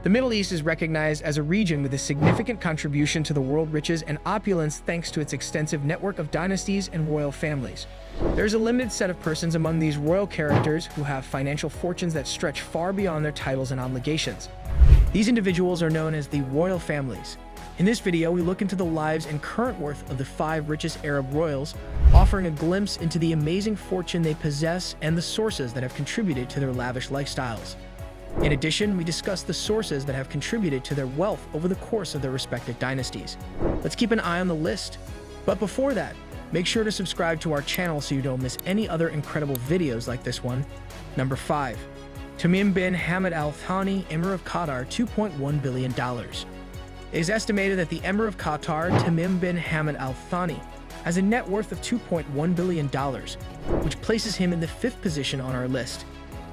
The Middle East is recognized as a region with a significant contribution to the world riches and opulence thanks to its extensive network of dynasties and royal families. There's a limited set of persons among these royal characters who have financial fortunes that stretch far beyond their titles and obligations. These individuals are known as the royal families. In this video, we look into the lives and current worth of the 5 richest Arab royals, offering a glimpse into the amazing fortune they possess and the sources that have contributed to their lavish lifestyles. In addition, we discuss the sources that have contributed to their wealth over the course of their respective dynasties. Let's keep an eye on the list. But before that, make sure to subscribe to our channel so you don't miss any other incredible videos like this one. Number 5. Tamim bin Hamad Al Thani, Emir of Qatar, $2.1 billion. It is estimated that the Emir of Qatar, Tamim bin Hamad Al Thani, has a net worth of $2.1 billion, which places him in the 5th position on our list.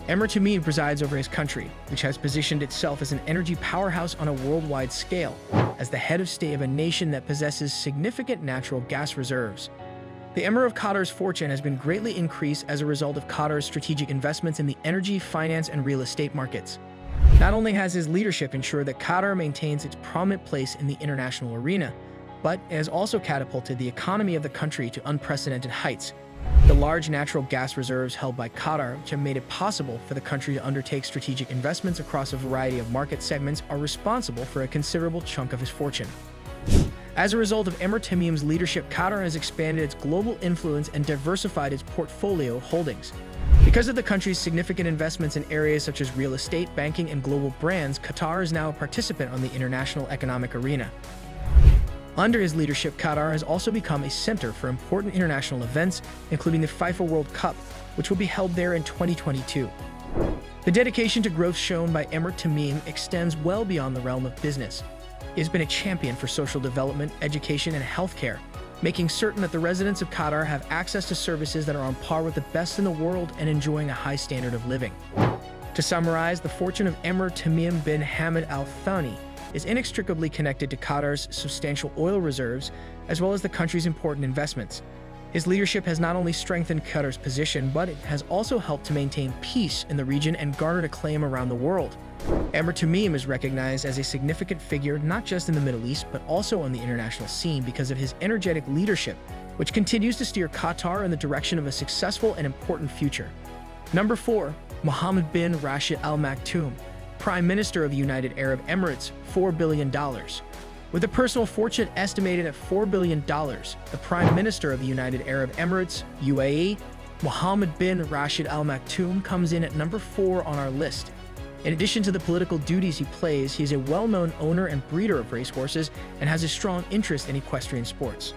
Emir Tamim presides over his country, which has positioned itself as an energy powerhouse on a worldwide scale, as the head of state of a nation that possesses significant natural gas reserves. The Emir of Qatar's fortune has been greatly increased as a result of Qatar's strategic investments in the energy, finance, and real estate markets. Not only has his leadership ensured that Qatar maintains its prominent place in the international arena, but it has also catapulted the economy of the country to unprecedented heights. The large natural gas reserves held by Qatar, which have made it possible for the country to undertake strategic investments across a variety of market segments, are responsible for a considerable chunk of his fortune. As a result of Emir Tamim's leadership, Qatar has expanded its global influence and diversified its portfolio holdings. Because of the country's significant investments in areas such as real estate, banking, and global brands, Qatar is now a participant on the international economic arena. Under his leadership, Qatar has also become a center for important international events, including the FIFA World Cup, which will be held there in 2022. The dedication to growth shown by Emir Tamim extends well beyond the realm of business. He has been a champion for social development, education, and healthcare, making certain that the residents of Qatar have access to services that are on par with the best in the world and enjoying a high standard of living. To summarize, the fortune of Emir Tamim bin Hamad Al Thani is inextricably connected to Qatar's substantial oil reserves, as well as the country's important investments. His leadership has not only strengthened Qatar's position, but it has also helped to maintain peace in the region and garnered acclaim around the world. Emir Tamim is recognized as a significant figure not just in the Middle East, but also on the international scene because of his energetic leadership, which continues to steer Qatar in the direction of a successful and important future. Number 4. Mohammed bin Rashid Al Maktoum, Prime Minister of the United Arab Emirates, $4 billion. With a personal fortune estimated at $4 billion, the Prime Minister of the United Arab Emirates, UAE, Mohammed bin Rashid Al Maktoum, comes in at number 4 on our list. In addition to the political duties he plays, he is a well-known owner and breeder of racehorses and has a strong interest in equestrian sports.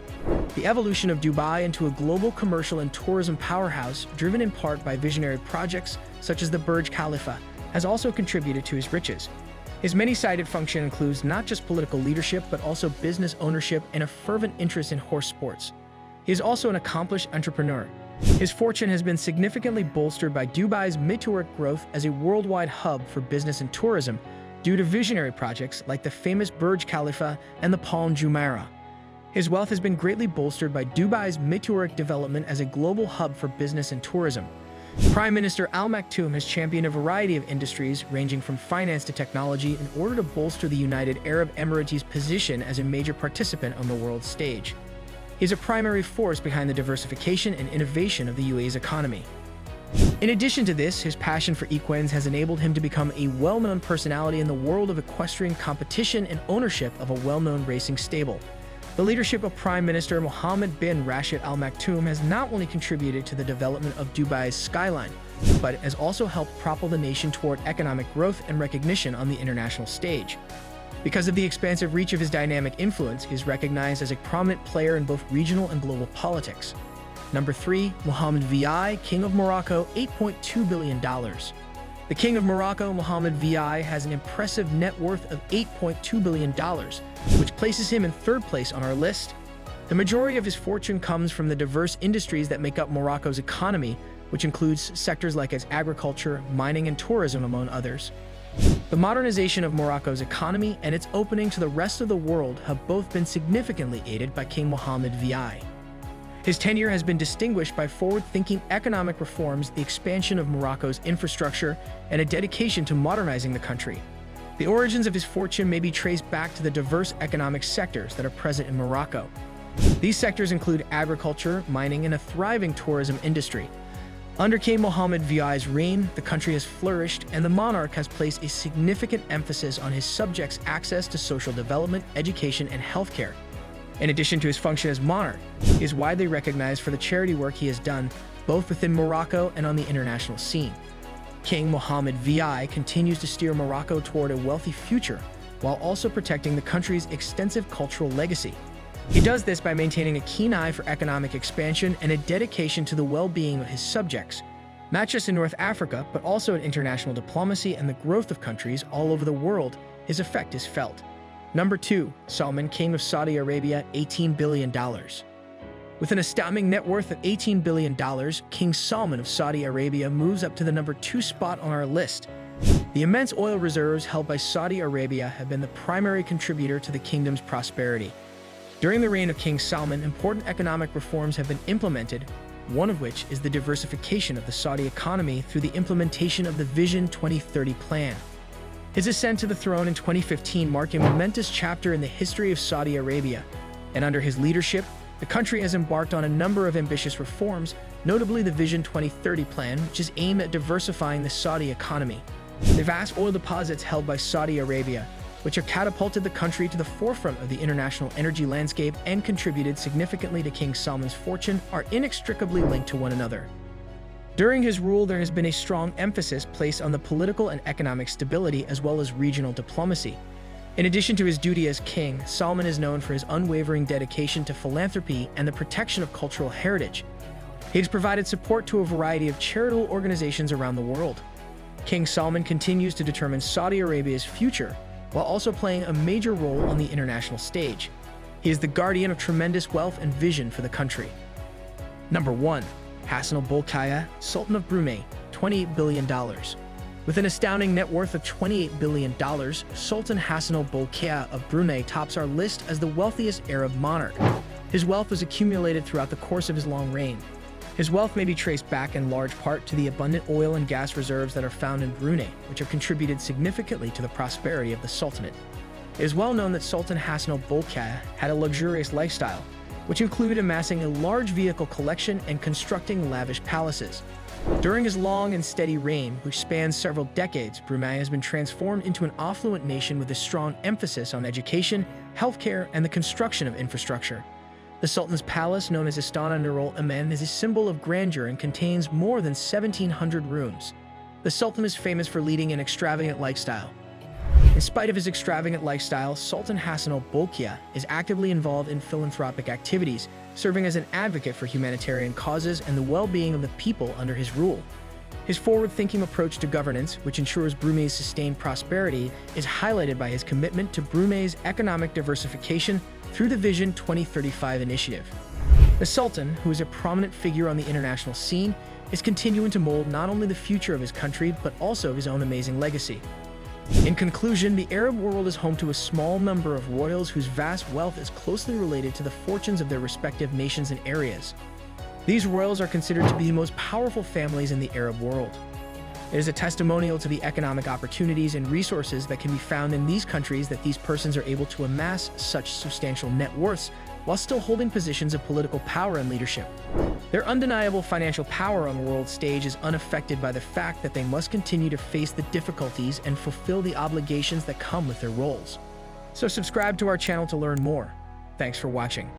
The evolution of Dubai into a global commercial and tourism powerhouse, driven in part by visionary projects such as the Burj Khalifa, has also contributed to his riches. His many-sided function includes not just political leadership, but also business ownership and a fervent interest in horse sports. He is also an accomplished entrepreneur. His fortune has been significantly bolstered by Dubai's meteoric growth as a worldwide hub for business and tourism due to visionary projects like the famous Burj Khalifa and the Palm Jumeirah. His wealth has been greatly bolstered by Dubai's meteoric development as a global hub for business and tourism. Prime Minister Al Maktoum has championed a variety of industries, ranging from finance to technology, in order to bolster the United Arab Emirates' position as a major participant on the world stage. He is a primary force behind the diversification and innovation of the UAE's economy. In addition to this, his passion for equines has enabled him to become a well-known personality in the world of equestrian competition and ownership of a well-known racing stable. The leadership of Prime Minister Mohammed bin Rashid Al Maktoum has not only contributed to the development of Dubai's skyline, but has also helped propel the nation toward economic growth and recognition on the international stage. Because of the expansive reach of his dynamic influence, he is recognized as a prominent player in both regional and global politics. Number 3. Mohammed VI, King of Morocco, $8.2 billion. The King of Morocco, Mohammed VI, has an impressive net worth of $8.2 billion, which places him in 3rd place on our list. The majority of his fortune comes from the diverse industries that make up Morocco's economy, which includes sectors like its agriculture, mining, and tourism, among others. The modernization of Morocco's economy and its opening to the rest of the world have both been significantly aided by King Mohammed VI. His tenure has been distinguished by forward-thinking economic reforms, the expansion of Morocco's infrastructure, and a dedication to modernizing the country. The origins of his fortune may be traced back to the diverse economic sectors that are present in Morocco. These sectors include agriculture, mining, and a thriving tourism industry. Under King Mohammed VI's reign, the country has flourished, and the monarch has placed a significant emphasis on his subjects' access to social development, education, and healthcare. In addition to his function as monarch, he is widely recognized for the charity work he has done, both within Morocco and on the international scene. King Mohammed VI continues to steer Morocco toward a wealthy future, while also protecting the country's extensive cultural legacy. He does this by maintaining a keen eye for economic expansion and a dedication to the well-being of his subjects, not just in North Africa, but also in international diplomacy and the growth of countries all over the world. His effect is felt. Number 2. Salman, King of Saudi Arabia, $18 billion. With an astounding net worth of $18 billion, King Salman of Saudi Arabia moves up to the number 2 spot on our list. The immense oil reserves held by Saudi Arabia have been the primary contributor to the kingdom's prosperity. During the reign of King Salman, important economic reforms have been implemented, one of which is the diversification of the Saudi economy through the implementation of the Vision 2030 plan. His ascent to the throne in 2015 marked a momentous chapter in the history of Saudi Arabia, and under his leadership, the country has embarked on a number of ambitious reforms, notably the Vision 2030 plan, which is aimed at diversifying the Saudi economy. The vast oil deposits held by Saudi Arabia, which have catapulted the country to the forefront of the international energy landscape and contributed significantly to King Salman's fortune, are inextricably linked to one another. During his rule, there has been a strong emphasis placed on the political and economic stability as well as regional diplomacy. In addition to his duty as king, Salman is known for his unwavering dedication to philanthropy and the protection of cultural heritage. He has provided support to a variety of charitable organizations around the world. King Salman continues to determine Saudi Arabia's future, while also playing a major role on the international stage. He is the guardian of tremendous wealth and vision for the country. Number 1. Hassan al-Bolkiah, Sultan of Brunei, $28 billion. With an astounding net worth of $28 billion, Sultan Hassan al-Bolkiah of Brunei tops our list as the wealthiest Arab monarch. His wealth was accumulated throughout the course of his long reign. His wealth may be traced back in large part to the abundant oil and gas reserves that are found in Brunei, which have contributed significantly to the prosperity of the Sultanate. It is well known that Sultan Hassan al-Bolkiah had a luxurious lifestyle, which included amassing a large vehicle collection and constructing lavish palaces. During his long and steady reign, which spans several decades, Brunei has been transformed into an affluent nation with a strong emphasis on education, healthcare, and the construction of infrastructure. The Sultan's palace, known as Istana Nurul Aman, is a symbol of grandeur and contains more than 1,700 rooms. The Sultan is famous for leading an extravagant lifestyle. In spite of his extravagant lifestyle, Sultan Hassan al-Bolkiah is actively involved in philanthropic activities, serving as an advocate for humanitarian causes and the well-being of the people under his rule. His forward-thinking approach to governance, which ensures Brunei's sustained prosperity, is highlighted by his commitment to Brunei's economic diversification through the Vision 2035 initiative. The Sultan, who is a prominent figure on the international scene, is continuing to mold not only the future of his country, but also his own amazing legacy. In conclusion, the Arab world is home to a small number of royals whose vast wealth is closely related to the fortunes of their respective nations and areas. These royals are considered to be the most powerful families in the Arab world. It is a testimonial to the economic opportunities and resources that can be found in these countries that these persons are able to amass such substantial net worths while still holding positions of political power and leadership. Their undeniable financial power on the world stage is unaffected by the fact that they must continue to face the difficulties and fulfill the obligations that come with their roles. So subscribe to our channel to learn more. Thanks for watching.